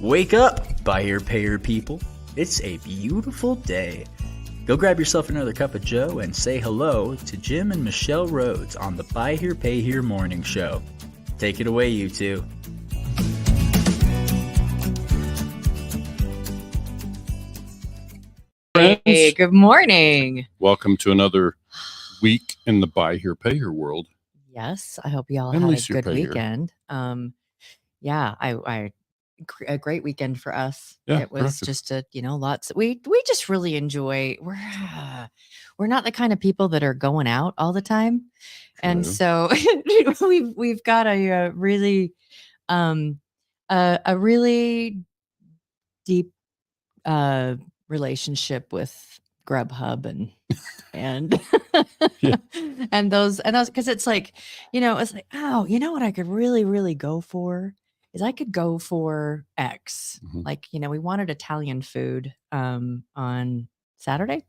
Wake up, buyer payer people. It's a beautiful day. Go grab yourself another cup of joe and say hello to Jim and Michelle Rhoads on the Buy Here Pay Here Morning Show. Take it away, you two. Hey, good morning. Welcome to another week in the Buy Here Pay Here world. Yes, I hope you all And had a Lisa, good pay here. weekend. A great weekend for us. Yeah, It was productive. just lots. We just really enjoy. We're not the kind of people that are going out all the time, and True. so we've got a really a really deep relationship with Grubhub and Yeah. and those because it's like it's like, oh, you know what I could really go for is I could go for X. Mhm. Like, we wanted Italian food on Saturday.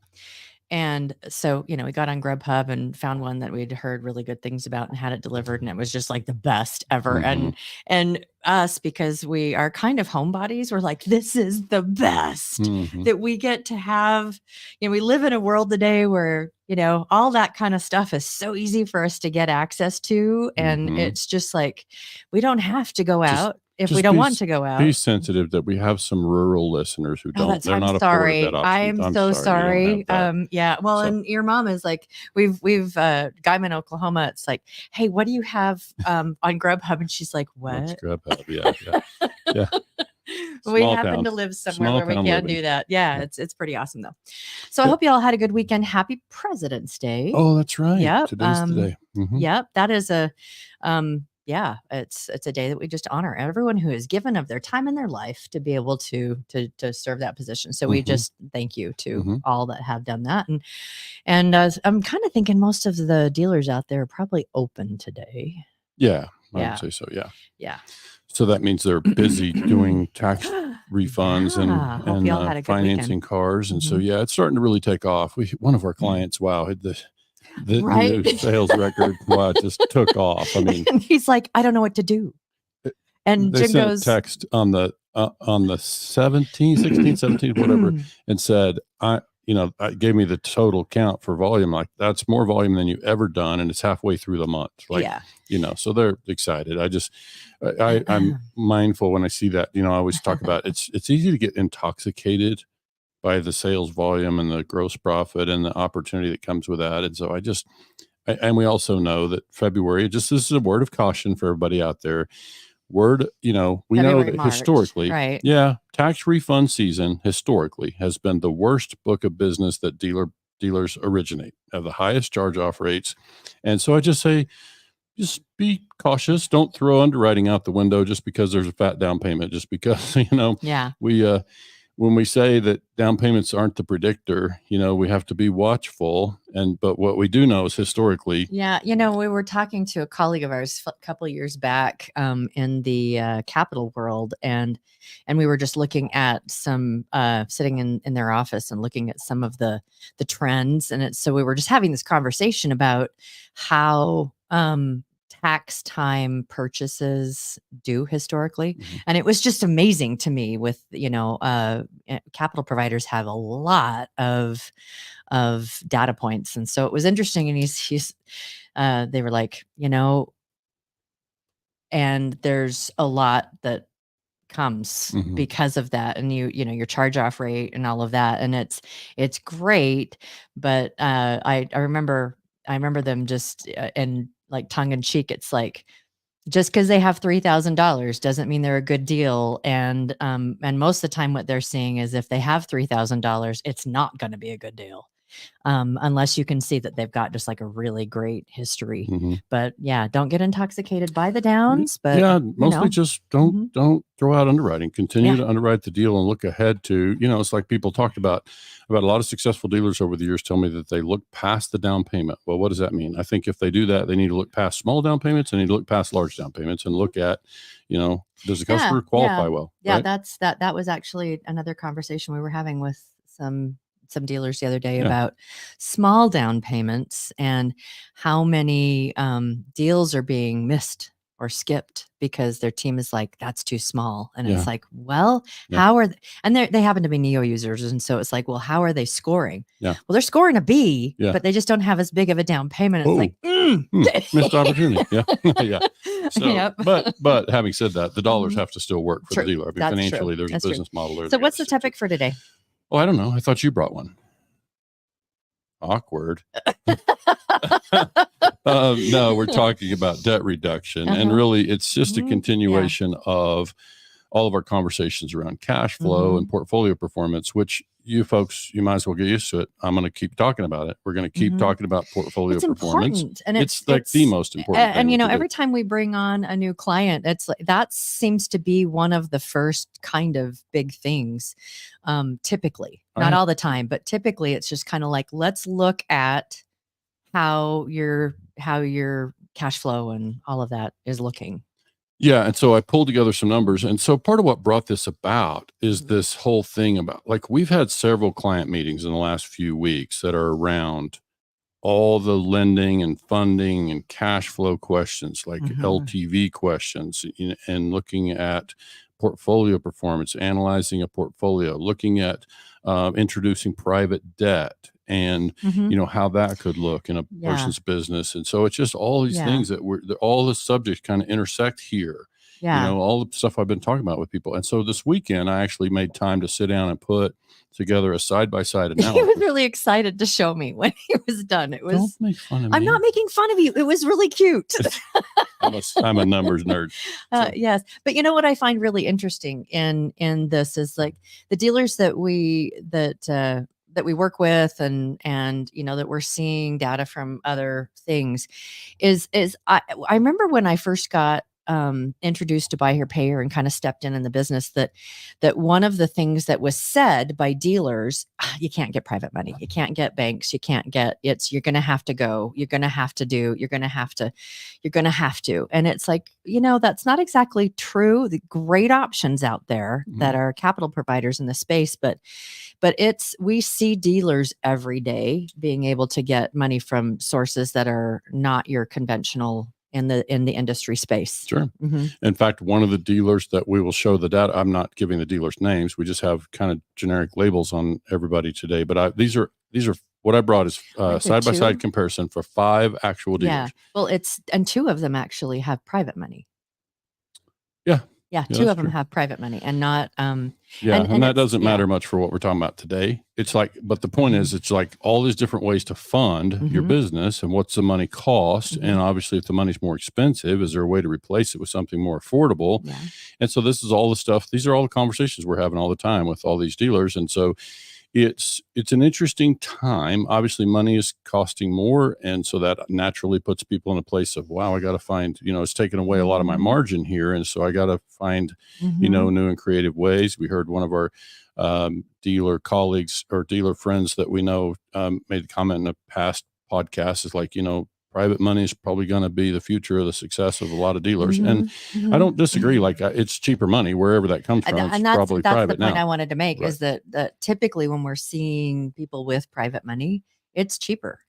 And so, we got on Grubhub and found one that we'd heard really good things about and had it delivered. And it was just like the best ever. Mhm. And us, because we are kind of homebodies, we're like, this is the best Mhm. that we get to have. We live in a world today where, all that kind of stuff is so easy for us to get access to. And Mhm. it's just like, we don't have to go out if we just don't be want s- to go out. Be sensitive that we have some rural listeners who don't. They're I'm not afforded sorry. that option. I'm so sorry. You don't have that. Yeah. Well, So- and your mom is like, we've Guyman, Oklahoma. It's like, hey, what do you have on Grubhub? And she's like, What's what? Grubhub? Yeah. We Small happen town. to live somewhere Small where we town can living. do that. Yeah, Yeah. it's pretty awesome though. So I Yeah. hope you all had a good weekend. Happy President's Day. Oh, that's right. Yep. Today's the day. Mhm. Yep. That is it's a day that we just honor everyone who has given of their time and their life to be able to serve that position. So we Mhm. just thank you to Mhm. all that have done that. And I'm kind of thinking most of the dealers out there are probably open today. Yeah, I Yeah. would say so. Yeah. Yeah. So that means they're busy doing tax refunds Yeah. Hope y'all had a and good financing weekend. cars, and so Mhm. it's starting to really take off. One of our clients, wow, had the Right. sales record, wow, it just took off. I mean, And he's like, I don't know what to do. And they Jim sent goes, a text on the 17th, 16th, 17th, whatever, and said, I gave me the total count for volume. Like, that's more volume than you ever done, and it's halfway through the month. Like, yeah. So they're excited. I'm mindful when I see that. I always talk about it's easy to get intoxicated by the sales volume and the gross profit and the opportunity that comes with that. And so and we also know that February, this is a word of caution for everybody out there. We know February, that March, historically, right? tax refund season historically has been the worst book of business that dealers originate, have the highest charge-off rates. And so I just say, just be cautious. Don't throw underwriting out the window just because there's a fat down payment, just because, Yeah. when we say that down payments aren't the predictor, we have to be watchful. But what we do know is historically. Yeah. We were talking to a colleague of ours a couple of years back in the capital world. And we were just looking at some sitting in their office and looking at some of the trends. And so we were just having this conversation about how tax time purchases do historically. Mhm. And it was just amazing to me with, capital providers have a lot of data points. And so it was interesting. And they were like, and there's a lot that comes Mhm. because of that. And your charge off rate and all of that. And it's great. But I remember them just and like tongue in cheek. It's like, just because they have $3,000 doesn't mean they're a good deal. And most of the time what they're seeing is if they have $3,000, it's not going to be a good deal. Unless you can see that they've got just like a really great history. Mhm. But yeah, don't get intoxicated by the downs. But mostly just don't throw out underwriting. Continue to underwrite the deal and look ahead to, it's like people talked about a lot of successful dealers over the years tell me that they look past the down payment. Well, what does that mean? I think if they do that, they need to look past small down payments and they need to look past large down payments and look at, does the customer qualify well? Yeah, right? that was actually another conversation we were having with some dealers the other day about small down payments and how many deals are being missed or skipped because their team is like, that's too small. And Yeah. it's like, well, Yeah. how are and they happen to be Neo users. And so it's like, well, how are they scoring? Yeah. Well, they're scoring a B, Yeah. but they just don't have as big of a down payment. It's like, missed opportunity. Yeah. Yeah. So, Yep. but having said that, the dollars Mhm. have to still work for True. the dealer. I mean, That's financially, true. there's That's a true. business model there. So what's the topic for today? Oh, I don't know. I thought you brought one. Awkward. No, we're talking about debt reduction. And really, it's just a continuation of all of our conversations around cash flow and portfolio performance, which you folks, you might as well get used to it. I'm going to keep talking about it. We're going to keep talking about portfolio performance. Important, and it's like the most important thing. And we can do. every time we bring on a new client, it's like that seems to be one of the first kind of big things. Typically, not all the time, but typically it's just kind of like, let's look at how your cash flow and all of that is looking. Yeah. And so I pulled together some numbers. And so part of what brought this about is this whole thing about, like, we've had several client meetings in the last few weeks that are around all the lending and funding and cash flow questions, like LTV questions, and looking at portfolio performance, analyzing a portfolio, looking at introducing private debt, and how that could look in a person's business. And so it's just all these things that all the subjects kind of intersect here. All the stuff I've been talking about with people. And so this weekend, I actually made time to sit down and put together a side-by-side analysis. He was really excited to show me when he was done. It was, don't make fun of me. I'm not making fun of you. It was really cute. I'm a numbers nerd. So. Yes. But you know what I find really interesting in this is like the dealers that we work with and that we're seeing data from other things is I remember when I first got introduced to Buy Here, Pay Here and kind of stepped in the business that one of the things that was said by dealers, you can't get private money, you can't get banks, you can't get you're going to have to go, you're going to have to do, you're going to have to. And it's like, that's not exactly true. The great options out there that are capital providers in the space, but we see dealers every day being able to get money from sources that are not your conventional in the industry space. Sure. In fact, one of the dealers that we will show the data, I'm not giving the dealers names. We just have kind of generic labels on everybody today. But these are what I brought is side-by-side comparison for 5 actual dealers. Yeah. Well, and 2 of them actually have private money. Yeah, 2 of them have private money and not. And that doesn't matter much for what we're talking about today. It's like, but the point is, it's like all these different ways to fund your business and what's the money cost. And obviously, if the money's more expensive, is there a way to replace it with something more affordable? Yeah. And so this is all the stuff. These are all the conversations we're having all the time with all these dealers. And so it's an interesting time. Obviously, money is costing more. And so that naturally puts people in a place of, wow, I got to find, it's taken away a lot of my margin here. And so I got to find, new and creative ways. We heard one of our dealer colleagues or dealer friends that we know made a comment in a past podcast is like, private money is probably going to be the future of the success of a lot of dealers. And I don't disagree. Like it's cheaper money wherever that comes from. And it's probably private the point now. I wanted to make is that typically when we're seeing people with private money, it's cheaper.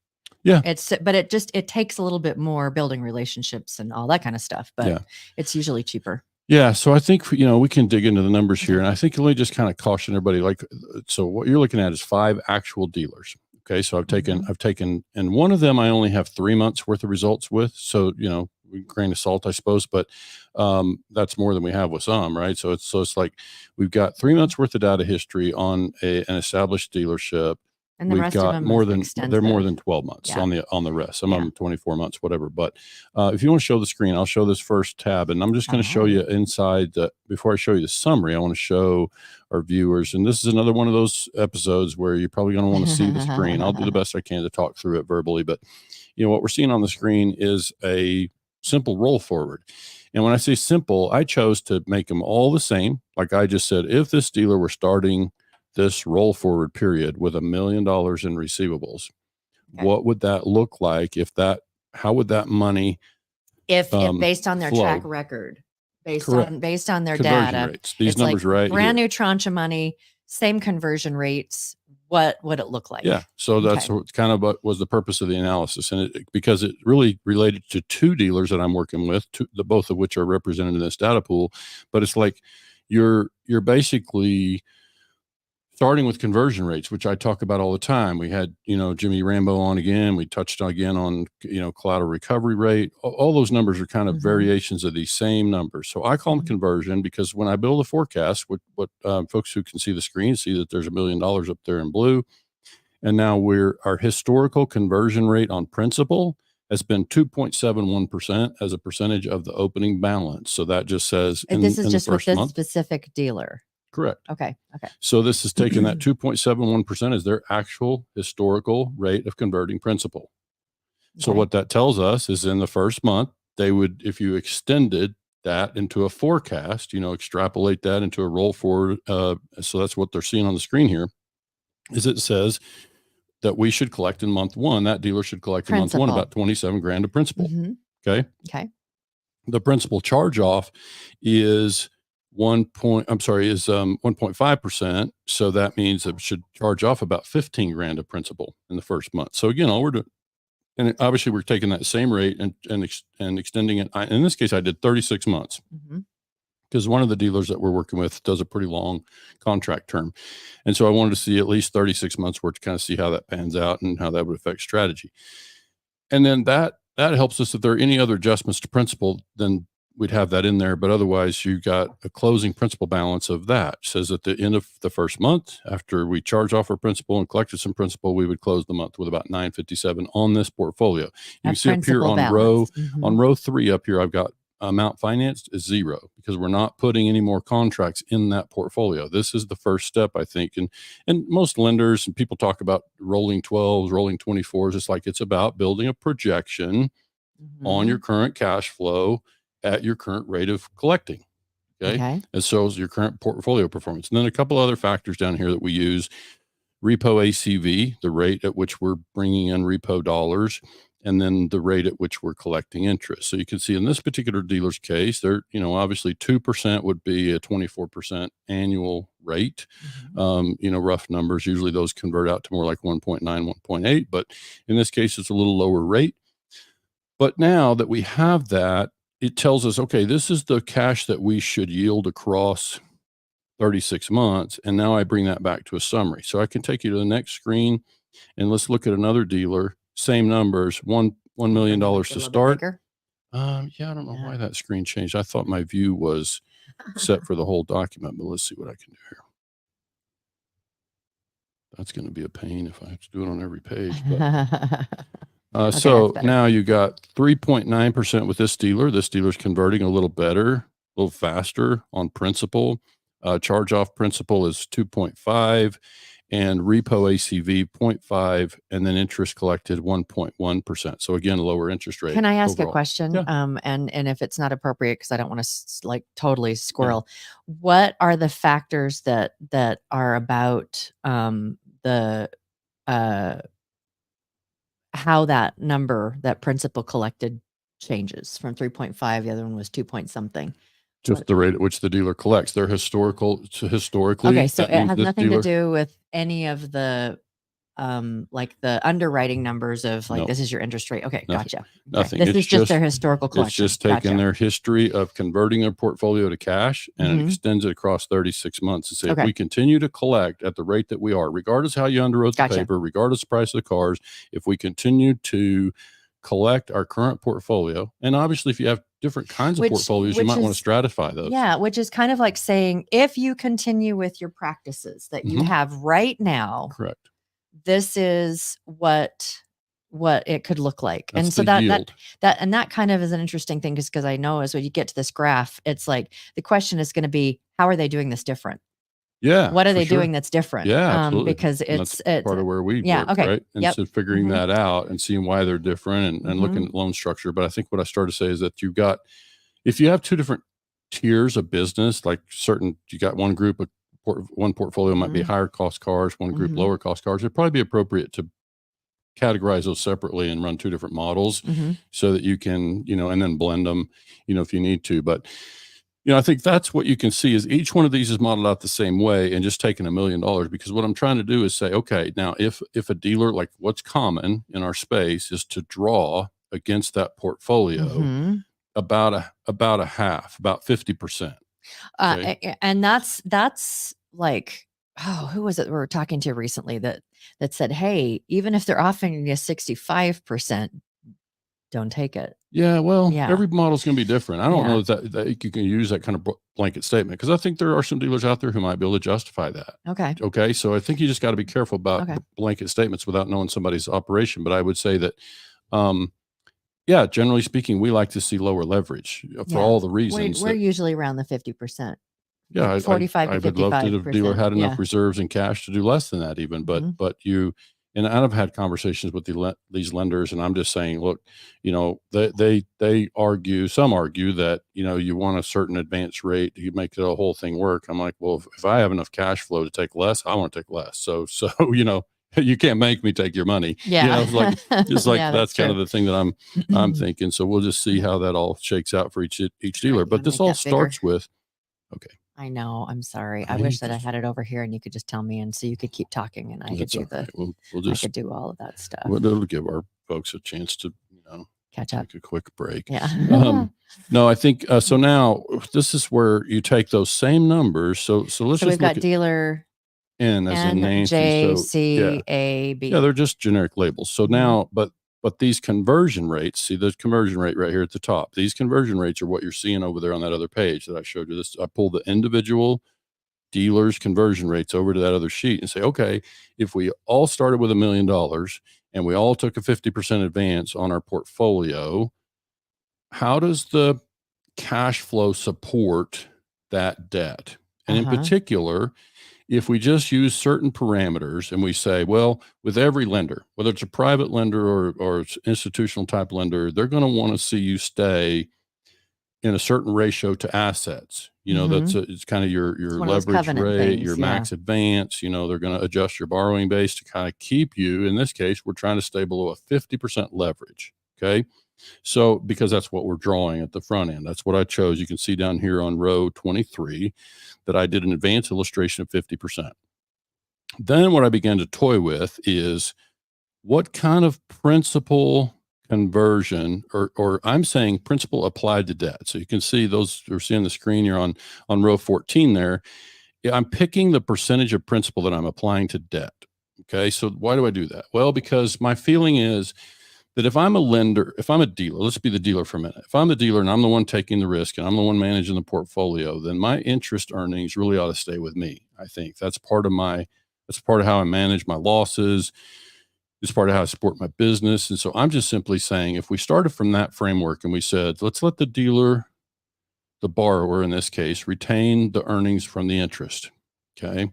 Yeah. But it takes a little bit more building relationships and all that kind of stuff, but it's usually cheaper. Yeah. So I think, we can dig into the numbers here. And I think let me just kind of caution everybody, like, so what you're looking at is 5 actual dealers. Okay. So I've taken, and one of them I only have 3 months worth of results with. So, grain of salt, I suppose, but that's more than we have with some, right? So it's like, we've got 3 months worth of data history on an established dealership. And the rest of them they're more than 12 months on the rest. Some of them 24 months, whatever. But if you want to show the screen, I'll show this first tab, and I'm just going to show you inside. Before I show you the summary, I want to show our viewers, and this is another one of those episodes where you're probably going to want to see the screen. I'll do the best I can to talk through it verbally, but what we're seeing on the screen is a simple roll forward. And when I say simple, I chose to make them all the same. Like I just said, if this dealer were starting this roll forward period with $1 million in receivables, what would that look like? How would that money, if based on their track record, based on their conversion data, rates, these numbers, right? Brand new tranche of money, same conversion rates. what would it look like? Yeah. So that's kind of what was the purpose of the analysis. And because it really related to two dealers that I'm working with, both of which are represented in this data pool. But it's like you're basically starting with conversion rates, which I talk about all the time. We had, Jimmy Rambo on again. We touched again on, collateral recovery rate. All those numbers are kind of variations of these same numbers. So I call them conversion because when I build a forecast, what folks who can see the screen see that there's $1 million up there in blue. And now our historical conversion rate on principal has been 2.71% as a percentage of the opening balance. So that just says This is just with this month. specific dealer. Correct. Okay. So this is taking that 2.71% as their actual historical rate of converting principal. So what that tells us is in the first month, they would, if you extended that into a forecast, extrapolate that into a roll forward. So that's what they're seeing on the screen here, is it says that we should collect in month one, that dealer should collect in month one about 27 grand of principal. Okay. The principal charge off is 1.5%. So that means it should charge off about 15 grand of principal in the first month. So again, all we're doing, and obviously we're taking that same rate and extending it. In this case, I did 36 months because one of the dealers that we're working with does a pretty long contract term. And so I wanted to see at least 36 months worth to kind of see how that pans out and how that would affect strategy. And then that helps us if there are any other adjustments to principal, then we'd have that in there. But otherwise you got a closing principal balance of that. It says at the end of the first month, after we charge off our principal and collected some principal, we would close the month with about 957 on this portfolio. You can see up here on row 3 up here, I've got amount financed is 0 because we're not putting any more contracts in that portfolio. This is the first step, I think. And most lenders and people talk about rolling 12s, rolling 24s. It's like, it's about building a projection on your current cash flow at your current rate of collecting. Okay. And so is your current portfolio performance. And then a couple other factors down here that we use: repo ACV, the rate at which we're bringing in repo dollars, and then the rate at which we're collecting interest. So you can see in this particular dealer's case, they're, obviously 2% would be a 24% annual rate. Rough numbers, usually those convert out to more like 1.9, 1.8, but in this case, it's a little lower rate. But now that we have that, it tells us, okay, this is the cash that we should yield across 36 months. And now I bring that back to a summary. So I can take you to the next screen and let's look at another dealer, same numbers, $1 million to start. I don't know why that screen changed. I thought my view was set for the whole document, but let's see what I can do here. That's going to be a pain if I have to do it on every page. But so now you got 3.9% with this dealer. This dealer's converting a little better, a little faster on principal. Charge off principal is 2.5 and repo ACV 0.5, and then interest collected 1.1%. So again, lower interest rate. Can I ask a question? And if it's not appropriate, because I don't want to totally squirrel, what are the factors that are about how that number, that principal collected, changes from 3.5? The other one was 2 point something. Just the rate at which the dealer collects. They're historically. Okay, so it has nothing to do with any of the like the underwriting numbers of like, this is your interest rate. Okay, gotcha. Nothing. This is just their historical collection. It's just taking their history of converting their portfolio to cash and it extends it across 36 months and say, if we continue to collect at the rate that we are, regardless how you underwrote the paper, regardless of the price of the cars, if we continue to collect our current portfolio, and obviously if you have different kinds of portfolios, you might want to stratify those. Yeah, which is kind of like saying, if you continue with your practices that you have right now, correct, this is what it could look like. That's and so that kind of is an interesting thing, because I know as when you get to this graph, it's like the question is going to be, how are they doing this different? Yeah. What are they doing that's different? Yeah, absolutely. Because it's part of where we work, right? And so figuring that out and seeing why they're different and looking at loan structure. But I think what I started to say is that if you have two different tiers of business, like you got one group of one portfolio might be higher cost cars, one group lower cost cars. It'd probably be appropriate to categorize those separately and run two different models so that you can, and then blend them, if you need to. But I think that's what you can see is each one of these is modeled out the same way and just taking $1 million, because what I'm trying to do is say, okay, now if a dealer, like what's common in our space is to draw against that portfolio Mm-hmm. about a half, about 50%. Okay. And that's like, oh, who was it we were talking to recently that said, hey, even if they're offering you 65%, don't take it. Yeah, well, Yeah. every model's going to be different. I don't Yeah. know that you can use that kind of blanket statement, because I think there are some dealers out there who might be able to justify that. Okay. Okay. So I think you just got to be careful about Okay. blanket statements without knowing somebody's operation. But I would say that, yeah, generally speaking, we like to see lower leverage for Yeah. all the reasons. We're usually around the 50%. Yeah, 45 I to would love to if 55%. the dealer had enough Yeah. reserves and cash to do less than that even, Mhm. but and I've had conversations with these lenders, and I'm just saying, look, they argue, some argue that, you want a certain advance rate to make the whole thing work. I'm like, well, if I have enough cash flow to take less, I want to take less. So, you can't make me take your money. Yeah. It's like, Yeah, that's kind true. of the thing that I'm thinking. So we'll just see how that all shakes out for each dealer. You But wanna this make all that bigger? starts with, okay. I know. I'm sorry. I wish that I had it over here and you could just tell me, and so you could keep talking, and I could That's do all right. We'll I just, could do all of that stuff. it'll give our folks a chance to, Catch up. take a quick break. Yeah. No, I think, so now this is where you take those same numbers. So let's So just we've look got at dealer N as in N, Nancy. J, So C, A, B. yeah, they're just generic labels. So Mhm. now, but these conversion rates, see the conversion rate right here at the top. These conversion rates are what you're seeing over there on that other page that I showed you. I pulled the individual dealers' conversion rates over to that other sheet and say, okay, if we all started with $1 million and we all took a 50% advance on our portfolio, how does the cash flow support that debt? And in particular, if we just use certain parameters and we say, well, with every lender, whether it's a private lender or it's institutional type lender, they're going to want to see you stay in a certain ratio to assets. It's kind of your one of those leverage covenant rate, things, your yeah. max advance. They're going to adjust your borrowing base to kind of keep you. In this case, we're trying to stay below a 50% leverage. Okay. So, because that's what we're drawing at the front end, that's what I chose. You can see down here on row 23 that I did an advanced illustration of 50%. Then what I began to toy with is what kind of principal conversion, or I'm saying principal applied to debt. So you can see those, you're seeing the screen, you're on row 14 there. Yeah, I'm picking the percentage of principal that I'm applying to debt. Okay. So why do I do that? Well, because my feeling is that if I'm a lender, if I'm a dealer, let's be the dealer for a minute. If I'm the dealer and I'm the one taking the risk and I'm the one managing the portfolio, then my interest earnings really ought to stay with me. I think that's part of how I manage my losses. It's part of how I support my business. And so I'm just simply saying, if we started from that framework and we said, let's let the dealer, the borrower in this case, retain the earnings from the interest. Okay.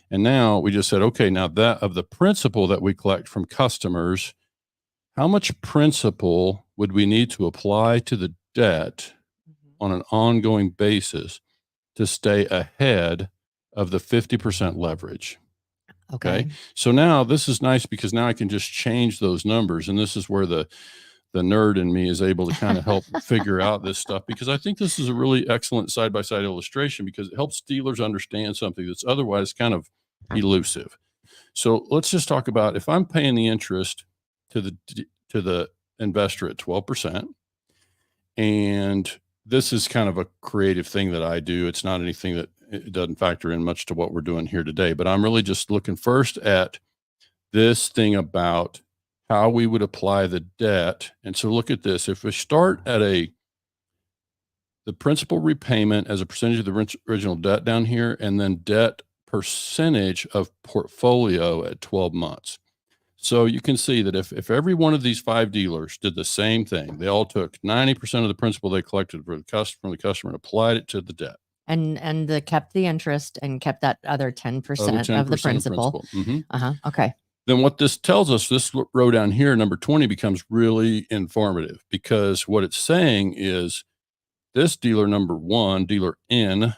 And now we just said, okay, now that of the principal that we collect from customers, how much principal would we need to apply to the debt on an ongoing basis to stay ahead of the 50% leverage? Okay. So now this is nice because now I can just change those numbers. And this is where the nerd in me is able to kind of help figure out this stuff, because I think this is a really excellent side-by-side illustration because it helps dealers understand something that's otherwise kind of elusive. So let's just talk about, if I'm paying the interest to the investor at 12%, and this is kind of a creative thing that I do. It's not anything that it doesn't factor in much to what we're doing here today, but I'm really just looking first at this thing about how we would apply the debt. And so look at this. If we start at the principal repayment as a percentage of the original debt down here, and then debt percentage of portfolio at 12 months. So you can see that if every one of these 5 dealers did the same thing, they all took 90% of the principal they collected from the customer and applied it to the debt. And kept the interest and kept that other 10% of the principal. Mm-hmm. Okay. Then what this tells us, this row down here, number 20, becomes really informative, because what it's saying is this dealer number 1, dealer N,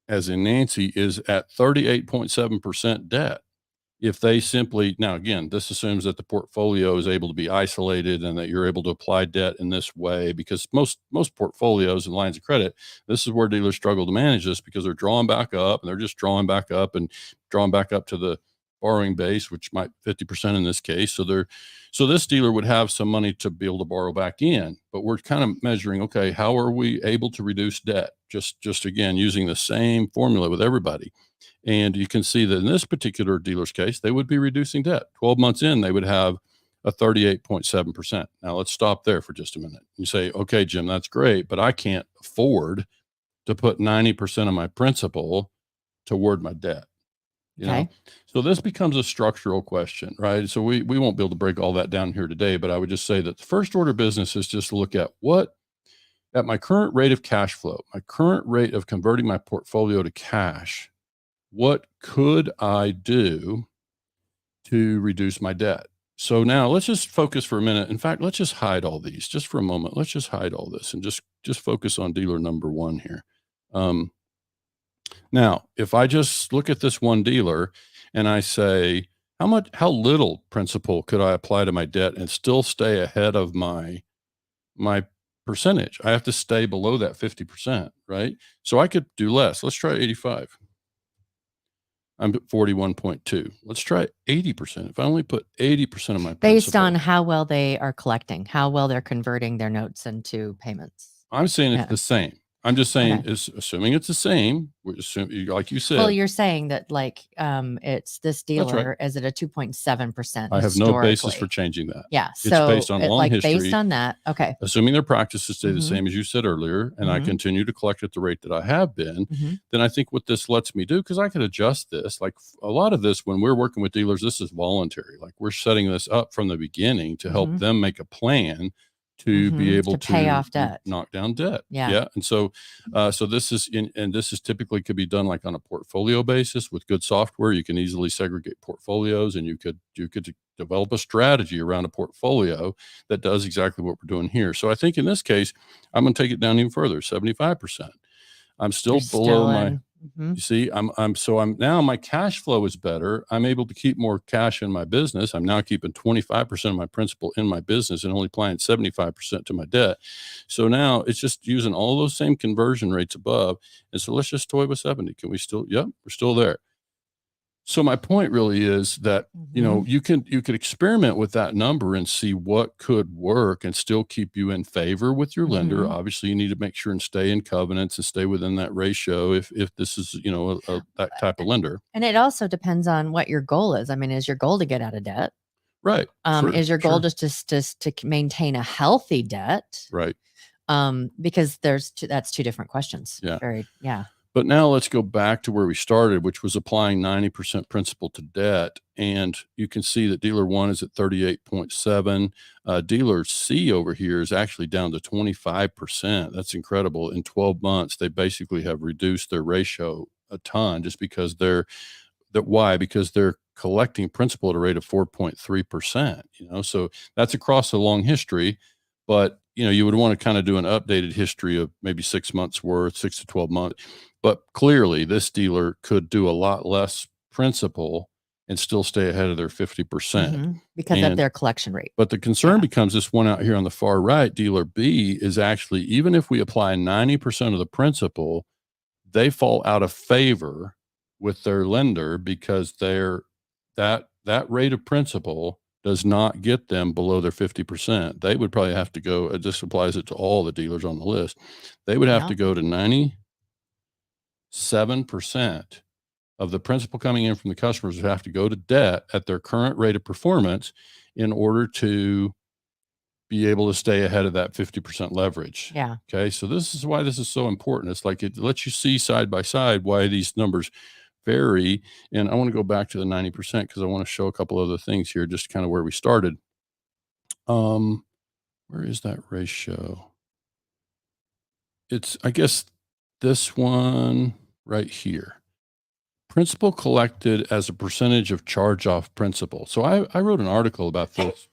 as in Nancy, is at 38.7% debt. if they simply, now again, this assumes that the portfolio is able to be isolated and that you're able to apply debt in this way, because most portfolios and lines of credit, this is where dealers struggle to manage this, because they're drawing back up and they're just drawing back up and drawing back up to the borrowing base, which might 50% in this case. So this dealer would have some money to be able to borrow back in, but we're kind of measuring, okay, how are we able to reduce debt? Just again, using the same formula with everybody. And you can see that in this particular dealer's case, they would be reducing debt. 12 months in, they would have a 38.7%. Now let's stop there for just a minute. You say, okay, Jim, that's great, but I can't afford to put 90% of my principal toward my debt. You know, so this becomes a structural question, right? So we won't be able to break all that down here today, but I would just say that the first order of business is just to look at at my current rate of cash flow, my current rate of converting my portfolio to cash, what could I do to reduce my debt? So now let's just focus for a minute. In fact, let's just hide all these just for a moment. Let's just hide all this and just focus on dealer number one here. Now, if I just look at this one dealer and I say, how little principal could I apply to my debt and still stay ahead of my percentage? I have to stay below that 50%, right? So I could do less. Let's try 85. I'm at 41.2. Let's try 80%. If I only put 80% of my based principal, on how well they are collecting, how well they're converting their notes into payments. I'm saying it's the same. I'm just saying, Okay. is assuming it's the same. We assume, like you said. Well, you're saying that it's this dealer right. is at a 2.7%. I have no basis for changing that. Yeah. It's So based on long history. Based on that. Okay. Assuming their practices stay the Mhm. same as you said earlier, and I Mhm. continue to collect at the rate that I have been, Mhm. then I think what this lets me do, because I could adjust this, like a lot of this, when we're working with dealers, this is voluntary. Like we're setting this up from the beginning to help Mhm. them make a plan to be able to pay off debt. knock down debt. Yeah. And so this is this is typically could be done like on a portfolio basis with good software. You can easily segregate portfolios, and you could develop a strategy around a portfolio that does exactly what we're doing here. So I think in this case, I'm going to take it down even further, 75%. I'm still below my, you see, I'm now my cash flow is better. I'm able to keep more cash in my business. I'm now keeping 25% of my principal in my business and only applying 75% to my debt. So now it's just using all those same conversion rates above. And so let's just toy with 70. Can we still, yep, we're still there. So my point really is that, you could experiment with that number and see what could work and still keep you in favor with your lender. Obviously you need to make sure and stay in covenants and stay within that ratio. If this is, that type of lender. And it also depends on what your goal is. I mean, is your goal to get out of debt? Right. Is your goal just to maintain a healthy debt? Right. Because that's two different questions. Yeah. But now let's go back to where we started, which was applying 90% principal to debt. And you can see that dealer one is at 38.7. Dealer C over here is actually down to 25%. That's incredible. In 12 months, they basically have reduced their ratio a ton just because because they're collecting principal at a rate of 4.3%, so that's across a long history, but you would want to kind of do an updated history of maybe 6 months worth, 6 to 12 months. But clearly this dealer could do a lot less principal and still stay ahead of their 50% because of their collection rate. But the concern becomes this one out here on the far right, dealer B, is actually, even if we apply 90% of the principal, they fall out of favor with their lender because that rate of principal does not get them below their 50%. They would probably have to go, this applies it to all the dealers on the list. They would have to go to 97% of the principal coming in from the customers would have to go to debt at their current rate of performance in order to be able to stay ahead of that 50% leverage. Yeah. Okay. So this is why this is so important. It's like, it lets you see side by side why these numbers vary. And I want to go back to the 90% because I want to show a couple other things here, just kind of where we started. Where is that ratio? It's, I guess, this one right here. Principal collected as a percentage of charge-off principal. So I wrote an article about this.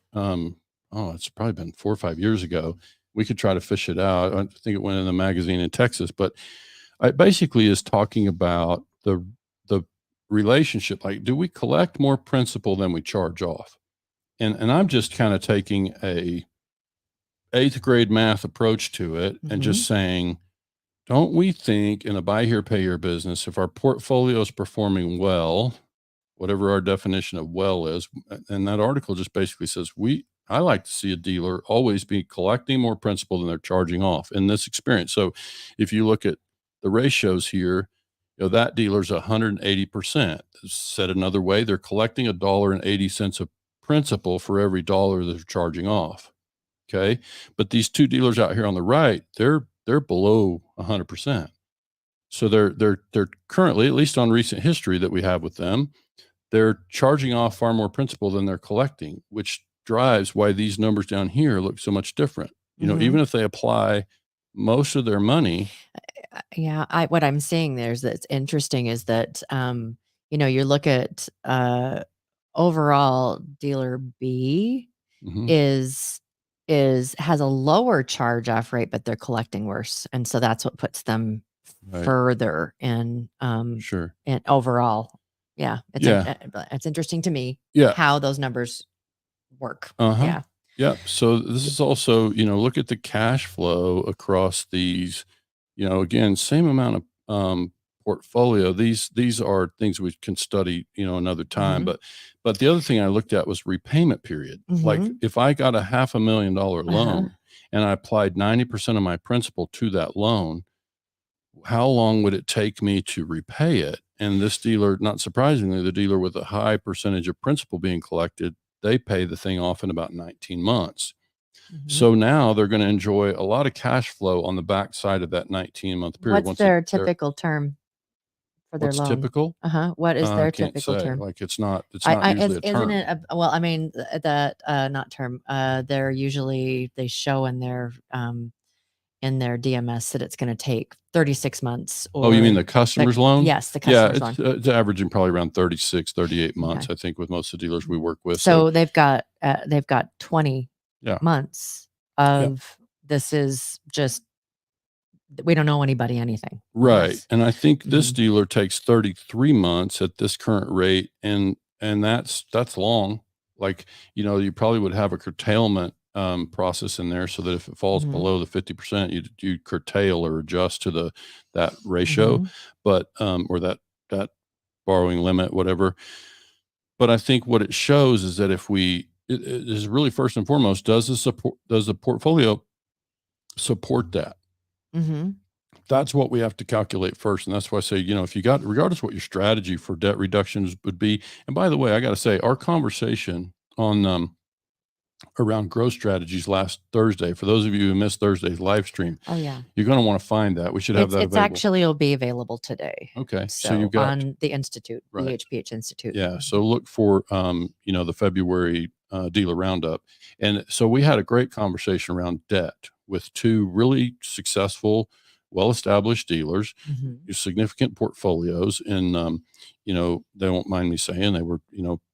It's probably been 4 or 5 years ago. We could try to fish it out. I think it went in the magazine in Texas, but it basically is talking about the relationship. Like, do we collect more principal than we charge off? And I'm just kind of taking a 8th grade math approach to it and just saying, don't we think in a buy here, pay here business, if our portfolio is performing well, whatever our definition of well is, and that article just basically says, I like to see a dealer always be collecting more principal than they're charging off in this experience. So if you look at the ratios here, that dealer's 180%. Said another way, they're collecting $1.80 of principal for every dollar they're charging off. Okay. But these two dealers out here on the right, they're below 100%. So they're currently, at least on recent history that we have with them, they're charging off far more principal than they're collecting, which drives why these numbers down here look so much different. Even if they apply most of their money. Yeah. What I'm seeing there is that's interesting is that, you look at overall dealer B has a lower charge off rate, but they're collecting worse. And so that's what puts them further in, Sure. and overall. Yeah. It's interesting to me how those numbers work. Yeah. Yeah. So this is also, look at the cash flow across these, again, same amount of portfolio. These are things we can study, another time. But the other thing I looked at was repayment period. Like if I got a $500,000 loan and I applied 90% of my principal to that loan, how long would it take me to repay it? And this dealer, not surprisingly, the dealer with a high percentage of principal being collected, they pay the thing off in about 19 months. So now they're going to enjoy a lot of cash flow on the backside of that 19-month period. What's their typical term for their loan? What's typical? What is their I can't typical say. term? Like it's not usually a term. Isn't it? Well, I mean that not term. They're usually they show in their DMS that it's going to take 36 months. Oh, you mean the customer's loan? Yes, the customer's loan. It's averaging probably around 36, 38 months, I think, with most of the dealers we work with. So they've got 20 months of this is just, we don't know anybody anything. Right. And I think this dealer takes 33 months at this current rate. And that's long. Like, you probably would have a curtailment process in there so that if it falls below the 50%, you curtail or adjust to that ratio, but or that borrowing limit, whatever. But I think what it shows is that if it is really first and foremost, does the portfolio support that? That's what we have to calculate first. And that's why I say, if you got, regardless what your strategy for debt reductions would be. And by the way, I got to say our conversation on around growth strategies last Thursday, for those of you who missed Thursday's live stream. Oh yeah. You're going to want to find that. We should have that It's available. Actually will be available today. Okay. So you've got on the Institute, BHPH Institute. Yeah. So look for, the February dealer roundup. And so we had a great conversation around debt with two really successful, well-established dealers, significant portfolios. And, they won't mind me saying they were,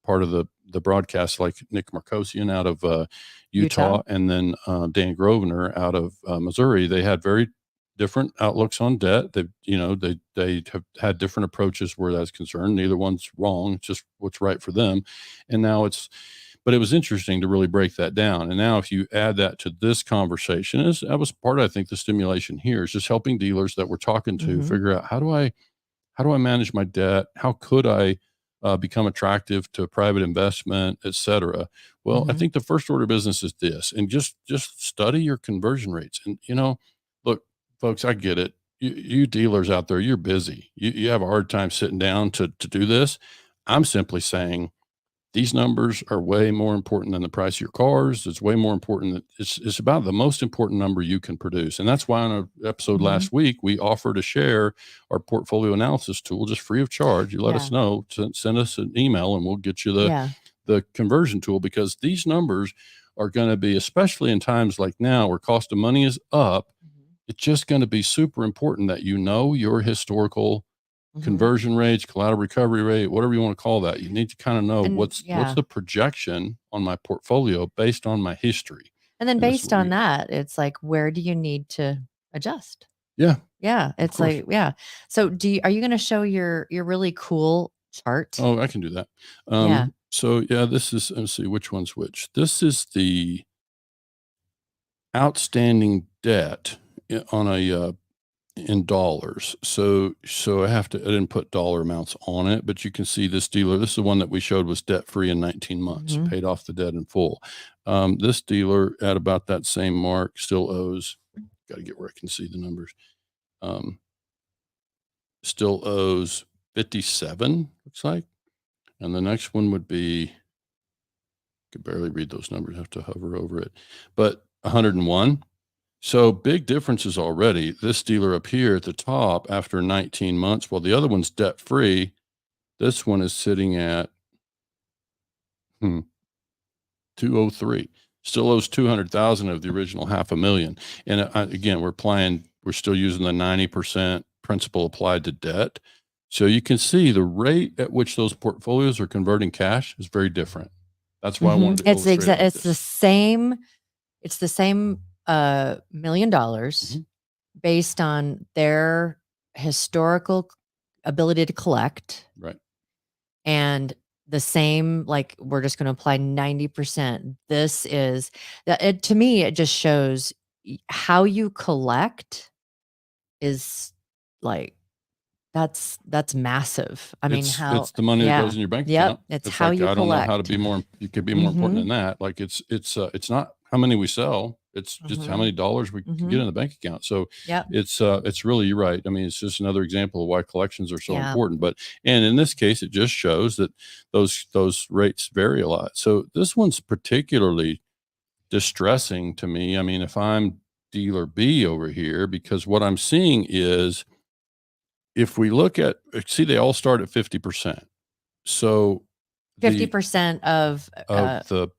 part of the broadcast, like Nick Markosian out of Utah, and then Dan Grosvenor out of Missouri. They had very different outlooks on debt. They have had different approaches where that's concerned. Neither one's wrong. It's just what's right for them. And now but it was interesting to really break that down. And now if you add that to this conversation, that was part of, I think, the stimulation here is just helping dealers that we're talking to figure out how do I manage my debt? How could I become attractive to private investment, et cetera? Well, I think the first order of business is this, and just study your conversion rates. And, look, folks, I get it. You dealers out there, you're busy. You have a hard time sitting down to do this. I'm simply saying, these numbers are way more important than the price of your cars. It's way more important. It's about the most important number you can produce. And that's why on an episode last week, we offered to share our portfolio analysis tool just free of charge. You let us know, send us an email and we'll get you the conversion tool, because these numbers are going to be, especially in times like now where cost of money is up, it's just going to be super important that your historical conversion rates, collateral recovery rate, whatever you want to call that. You need to kind of know what's the projection on my portfolio based on my history. And then based on that, it's like, where do you need to adjust? Yeah. Yeah. It's like, So are you going to show your really cool chart. Oh, I can do that. Yeah. So yeah, this is, let's see which one's which. This is the outstanding debt on a in dollars. So I didn't put dollar amounts on it, but you can see this dealer, this is the one that we showed was debt free in 19 months, paid off the debt in full. This dealer at about that same mark still owes, got to get where I can see the numbers. Still owes 57, looks like. And the next one would be, could barely read those numbers, have to hover over it, but 101. So big differences already. This dealer up here at the top after 19 months, while the other one's debt free, this one is sitting at 203. Still owes 200,000 of the original $500,000. And again, we're still using the 90% principal applied to debt. So you can see the rate at which those portfolios are converting cash is very different. That's why I wanted to illustrate like it's the same. It's the same $1 million based on their historical ability to collect. Right. And the same, like we're just going to apply 90%. This is that to me, it just shows how you collect is like, that's massive. I mean, it's the money that goes in your bank account. It's how like, you I collect. don't know how to be more, you could be more important than that. Like it's not how many we sell. It's just how many dollars we can get in the bank account. So it's really, you're right. I mean, it's just another example of why collections are so important, and in this case, it just shows that those rates vary a lot. So this one's particularly distressing to me. I mean, if I'm dealer B over here, because what I'm seeing is, if we look at, see, they all start at 50%. So 50% of the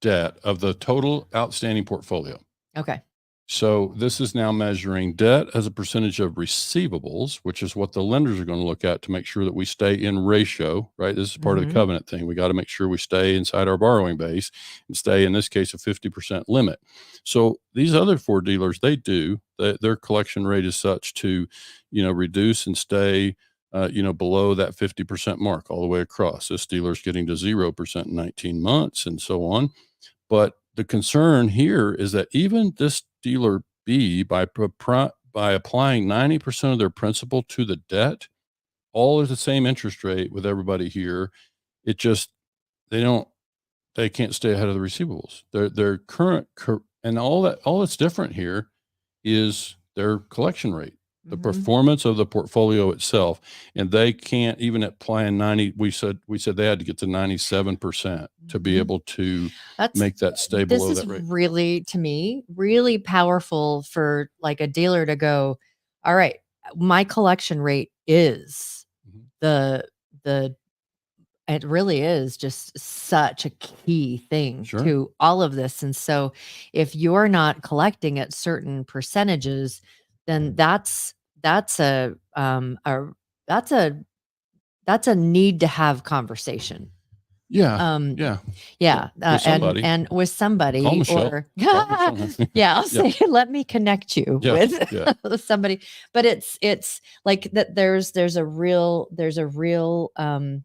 debt of the total outstanding portfolio. Okay. So this is now measuring debt as a percentage of receivables, which is what the lenders are going to look at to make sure that we stay in ratio, right? This is part of the covenant thing. We got to make sure we stay inside our borrowing base and stay, in this case, a 50% limit. So these other four dealers, their collection rate is such to, reduce and stay, below that 50% mark all the way across. This dealer's getting to 0% in 19 months and so on. But the concern here is that even this dealer B, by applying 90% of their principal to the debt, all is the same interest rate with everybody here. It just, they can't stay ahead of the receivables. Their current, and all that's different here is their collection rate, the performance of the portfolio itself. And they can't, even at plan 90, we said they had to get to 97% to be able to make that stay below that rate. This is really, to me, really powerful for like a dealer to go, all right, my collection rate is it really is just such a key thing to all of this. And so if you're not collecting at certain percentages, then that's a need to have conversation. With somebody. And with somebody, Call Michelle. or I'll say, let me connect you with somebody. But it's like that. There's a real, and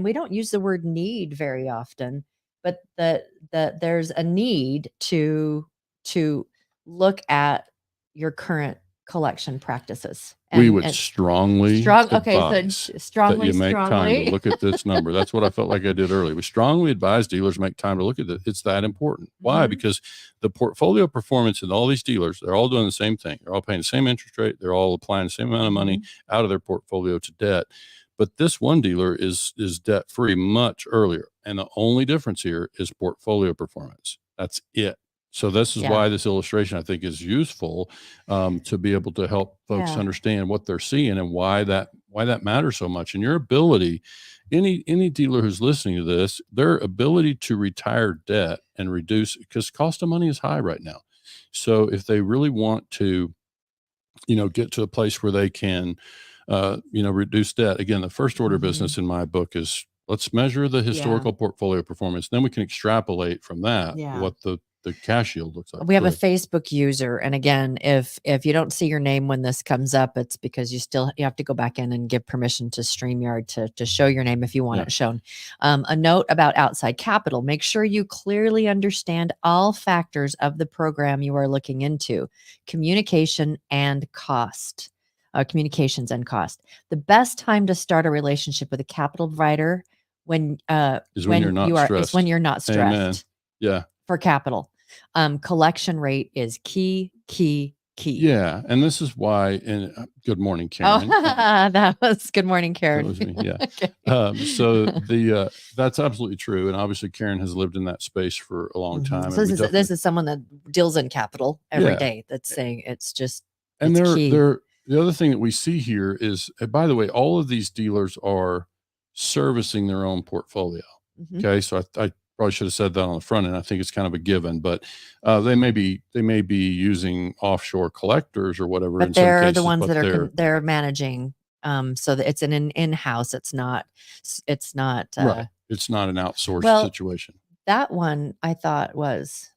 we don't use the word need very often, but there's a need to look at your current collection practices. We would strongly advise that you make time to look at this number. That's what I felt like I did earlier. We strongly advise dealers to make time to look at it. It's that important. Why? Because the portfolio performance in all these dealers, they're all doing the same thing. They're all paying the same interest rate. They're all applying the same amount of money out of their portfolio to debt. But this one dealer is debt free much earlier. And the only difference here is portfolio performance. That's it. So this is why this illustration, I think, is useful to be able to help folks understand what they're seeing and why that matters so much. And your ability, any dealer who's listening to this, their ability to retire debt and reduce, because cost of money is high right now. So if they really want to, get to a place where they can, reduce debt, again, the first order of business in my book is, let's measure the historical portfolio performance. Then we can extrapolate from that what the the cash yield looks like. We have a Correct. Facebook user, and again, if you don't see your name when this comes up, it's because you have to go back in and give permission to StreamYard to show your name if you want Yeah. it shown. A note about outside capital: make sure you clearly understand all factors of the program you are looking into, communications and cost. The best time to start a relationship with a capital provider Is when you're not stressed. is when you're not stressed. Amen. Yeah. For capital. Collection rate is key. Yeah. And this is why, and good morning, Karen. Oh, that was good morning, Karen. That was me. Yeah. Okay. So that's absolutely true. And obviously Karen has lived in that space for a long time. So and this is someone that deals in capital every Yeah. day. That's saying it's just, And it's key. the other thing that we see here is, by the way, all of these dealers are servicing their own portfolio. Mhm. Okay. So I probably should have said that on the front end. I think it's kind of a given, but they may be using offshore collectors or whatever. But in some they're cases, the ones but that they're managing. So that it's an in-house. It's not right. It's not an outsourced well, situation. that one I thought was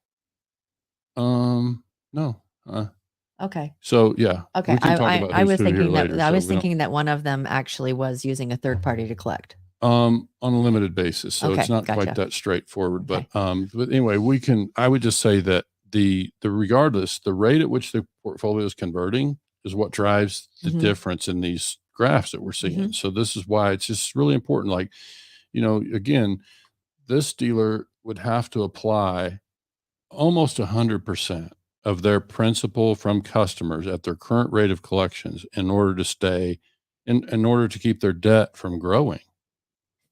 No. okay. So yeah. Okay. We can talk about I who's was who here thinking later, that I so was we don't- thinking that one of them actually was using a third party to collect. on a limited basis. So Okay, it's not gotcha. quite that straightforward, Okay. but anyway, I would just say that the regardless, the rate at which the portfolio is converting is what drives the Mhm. difference in these graphs that we're seeing. So this is why it's just really important. Like, again, this dealer would have to apply almost 100% of their principal from customers at their current rate of collections in order to stay in order to keep their debt from growing.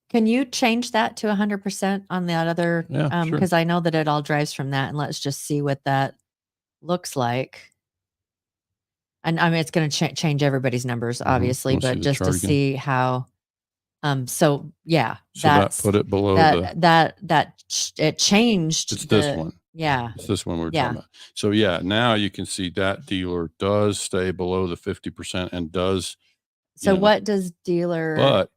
Can you change that to 100% on that other? Yeah, sure. Because I know that it all drives from that, and let's just see what that looks like. And I mean, it's going to change everybody's numbers, obviously, Wanna see but the just to chart again? see how. So yeah, So that put it below the. it changed. It's this one. Yeah. It's this one we're Yeah. talking about. So yeah, now you can see that dealer does stay below the 50% and does. So what does dealer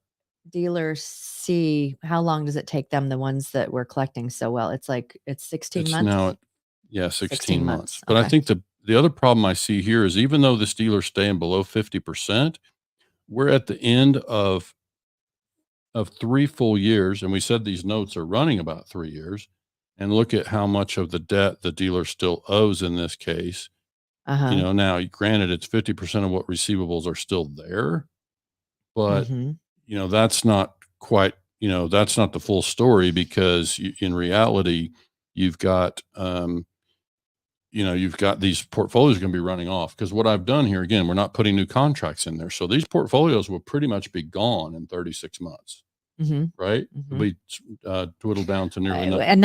see? How long does it take them? The ones that we're collecting so well, it's 16 It's months. now at 16 months. But Okay. I think the other problem I see here is even though this dealer's staying below 50%, we're at the end of 3 full years, and we said these notes are running about 3 years. And look at how much of the debt the dealer still owes in this case. Now granted, it's 50% of what receivables are still there, but that's not quite, that's not the full story because in reality, you've got, you've got these portfolios going to be running off because what I've done here, again, we're not putting new contracts in there. So these portfolios will pretty much be gone in 36 months. Right. It'll be twiddled down to nearly nothing. And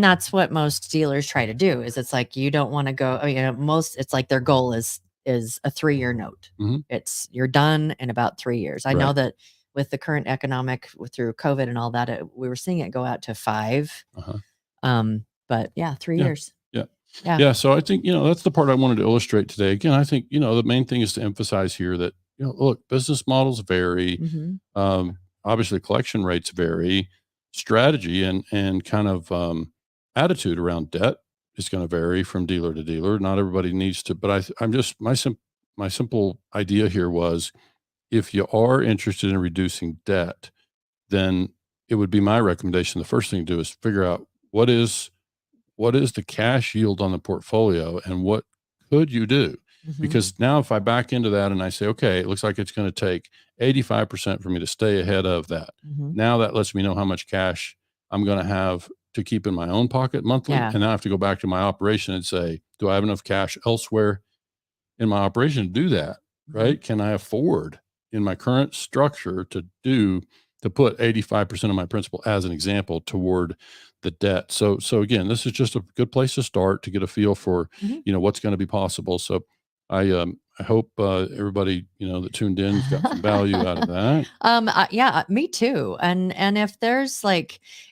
that's what most dealers try to do is it's like, you don't want to go, it's like their goal is a 3-year note. It's you're done in about 3 years. I know that with the current economic through COVID and all that, we were seeing it go out to 5. But yeah, 3 years. Yeah. So I think, that's the part I wanted to illustrate today. Again, I think, the main thing is to emphasize here that, look, business models vary. Obviously collection rates vary, strategy and kind of attitude around debt is going to vary from dealer to dealer. Not everybody needs to, but I'm just, my simple idea here was if you are interested in reducing debt, then it would be my recommendation. The first thing to do is figure out what is the cash yield on the portfolio and what could you do? Because now if I back into that and I say, okay, it looks like it's going to take 85% for me to stay ahead of that. Now that lets me know how much cash I'm going to have to keep in my own pocket monthly. Yeah. And now I have to go back to my operation and say, do I have enough cash elsewhere in my operation to do that? Right. Can I afford in my current structure to put 85% of my principal as an example toward the debt? So again, this is just a good place to start to get a feel for, what's going to be possible. So I hope everybody, that tuned in got some value out of that. Yeah, me too. And if there's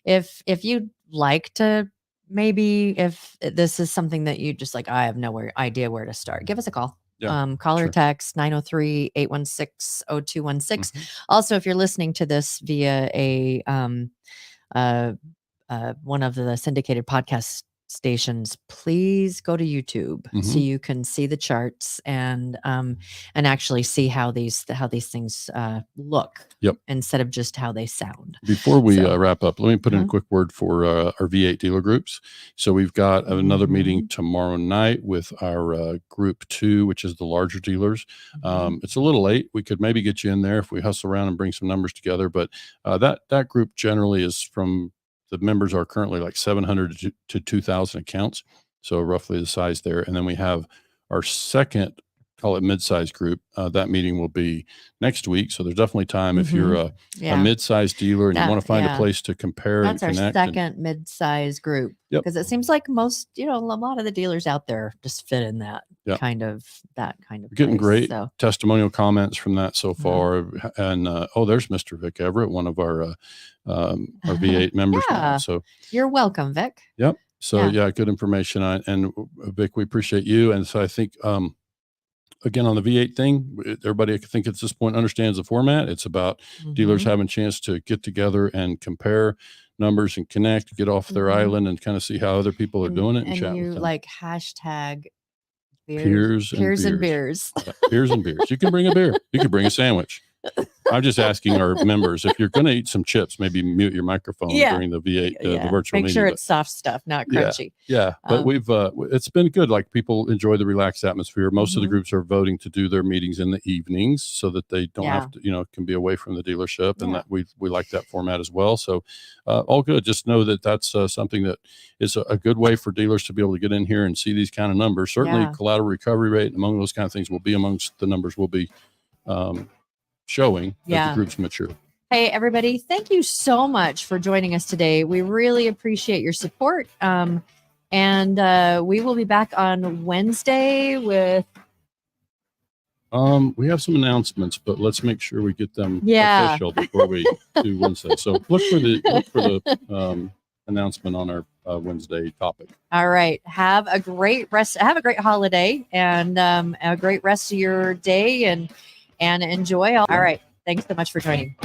if you'd like to, maybe if this is something that you just I have no idea where to start, give us a call. Yeah, Call or text 903-816-0216. Also, if you're listening to this via one of the syndicated podcast stations, please go to YouTube so Mhm. you can see the charts and actually see how these things look. Yep. Instead of just how they sound. Before we So, wrap up, let me put in a uh-huh. quick word for our V8 dealer groups. So we've got another meeting Mhm. tomorrow night with our group 2, which is the larger dealers. Mhm. It's a little late. We could maybe get you in there if we hustle around and bring some numbers together. But that group generally is from the members are currently like 700 to 2,000 accounts. So roughly the size there. And then we have our second, call it mid-sized group. That meeting will be next week. So there's definitely time if you're a Yeah. mid-sized dealer and you want to find a Yeah. place to compare That's and our connect. And second mid-size group. Yep. Because it seems like most, a lot of the dealers out there just fit in that Yep. kind of getting place. great So, testimonial comments from that so far. And there's Mr. Vic Everett, one of our V8 members now. yeah. So You're welcome, Vic. yep. So Yeah. yeah, good information. And Vic, we appreciate you. And so I think again, on the V8 thing, everybody, I think at this point understands the format. It's about dealers Mhm. having a chance to get together and compare numbers and connect, get off their Mhm. island and kind of see how other people are doing it and chat you with them. like hashtag Peers and and beers. beers. Yeah, beers and beers. You can bring a beer. You can bring a sandwich. I'm just asking our members, if you're going to eat some chips, maybe mute your microphone Yeah. during the V8, the Yeah. virtual Make meeting. sure But it's soft stuff, not yeah, crunchy. yeah. But we've it's been good. Like people enjoy the relaxed atmosphere. Most of the Mhm. groups are voting to do their meetings in the evenings so that they don't Yeah. have to, can be away from the dealership, and Yeah. that we like that format as well. So all good. Just know that that's something that is a good way for dealers to be able to get in here and see these kind of numbers. Certainly Yeah. collateral recovery rate, among those kind of things, will be amongst the numbers we'll be showing as Yeah. the groups mature. Hey, everybody. Thank you so much for joining us today. We really appreciate your support. And we will be back on Wednesday with. We have some announcements, but let's make sure we get them Yeah. official before we do Wednesday. So look for the announcement on our Wednesday topic. All right. Have a great holiday and a great rest of your day and enjoy. All right. Thanks so much for joining.